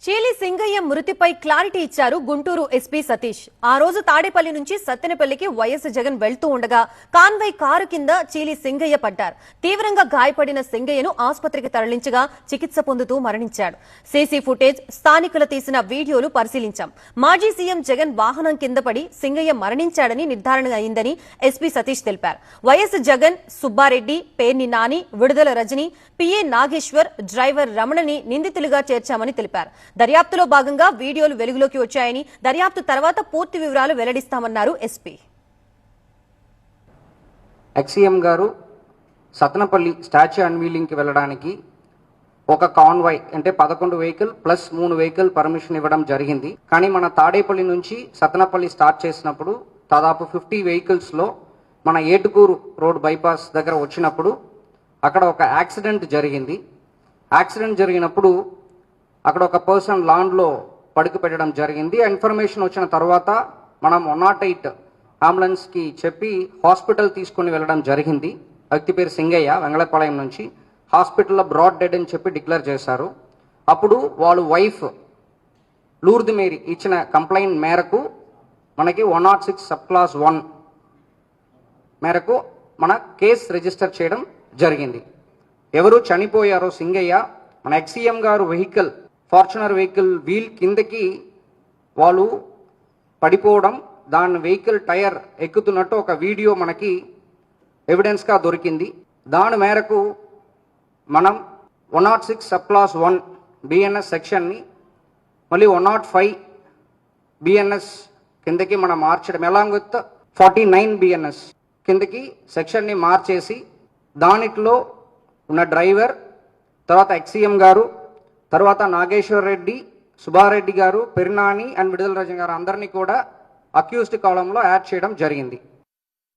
చీలి సింగయ్య మృతిపై క్లారిటీ ఇచ్చారు గుంటూరు ఎస్పీ సతీష్. ఆ రోజు తాడేపల్లి నుంచి సత్తెనపల్లికి వైఎస్ జగన్ వెళ్తూ ఉండగా కాన్వాయ్ కారు కింద చీలి సింగయ్య పడ్డారు. తీవ్రంగా గాయపడిన సింగయ్యను ఆసుపత్రికి తరలించగా చికిత్స పొందుతూ మరణించాడు. సీసీ ఫుటేజ్, స్థానికులు తీసిన వీడియోలు పరిశీలించాం. మాజీ సీఎం జగన్ వాహనం కింద పడి సింగయ్య మరణించాడని నిర్ధారణ అయిందని ఎస్పీ సతీష్ తెలిపారు. వైఎస్ జగన్, సుబ్బారెడ్డి, పేర్ని నాని, విడుదల రజని, పిఏ నాగేశ్వర్, డ్రైవర్ రమణని నిందితులుగా చేర్చామని తెలిపారు. దర్యాప్తులో భాగంగా వీడియోలు వెలుగులోకి వచ్చాయని, దర్యాప్తు తర్వాత పూర్తి వివరాలు వెల్లడిస్తామన్నారు ఎస్పీ. ఎక్సీఎం గారు సత్తెనపల్లి స్టాచ్యూ అన్వీలింగ్ కి వెళ్ళడానికి ఒక కాన్వాయ్ అంటే 11 వెహికల్ ప్లస్ 3 వెహికల్ పర్మిషన్ ఇవ్వడం జరిగింది. కానీ మన తాడేపల్లి నుంచి సత్తెనపల్లి స్టార్ట్ చేసినప్పుడు దాదాపు 50 వెహికల్స్ లో మన ఏటుకూరు రోడ్ బైపాస్ దగ్గర వచ్చినప్పుడు అక్కడ ఒక యాక్సిడెంట్ జరిగింది. యాక్సిడెంట్ జరిగినప్పుడు అక్కడ ఒక పర్సన్ లాన్లో పడుకు పెట్టడం జరిగింది. ఇన్ఫర్మేషన్ వచ్చిన తర్వాత మనం 108 అంబులెన్స్కి చెప్పి హాస్పిటల్ తీసుకుని వెళ్ళడం జరిగింది. వ్యక్తి పేరు సింగయ్య, వెంగళపాలెం నుంచి. హాస్పిటల్లో బ్రాడ్ డెడ్ అని చెప్పి డిక్లేర్ చేశారు. అప్పుడు వాళ్ళ వైఫ్ లూర్ది మేరీ ఇచ్చిన కంప్లైంట్ మేరకు మనకి 106 సబ్ క్లాస్ 1 మేరకు మన కేసు రిజిస్టర్ చేయడం జరిగింది. ఎవరు చనిపోయారో సింగయ్య, మన ఎక్సీఎం గారు వెహికల్ ఫార్చునర్ వెహికల్ వీల్ కిందకి వాళ్ళు పడిపోవడం, దాని వెహికల్ టైర్ ఎక్కుతున్నట్టు ఒక వీడియో మనకి ఎవిడెన్స్గా దొరికింది. దాని మేరకు మనం 106 సబ్ క్లాస్ 1 బిఎన్ఎస్ సెక్షన్ని మళ్ళీ 105 బిఎన్ఎస్ కిందకి మనం మార్చడం, అలాంగ్ విత్ 49 బిఎన్ఎస్ కిందకి సెక్షన్ని మార్చేసి దానిలో ఉన్న డ్రైవర్, తర్వాత ఎక్సీఎం గారు, తర్వాత నాగేశ్వర్ రెడ్డి, సుబ్బారెడ్డి గారు, పెరినాని అండ్ విడుదల రజన్ గారు అందరినీ కూడా అక్యూజ్డ్ కాలంలో యాడ్ చేయడం జరిగింది.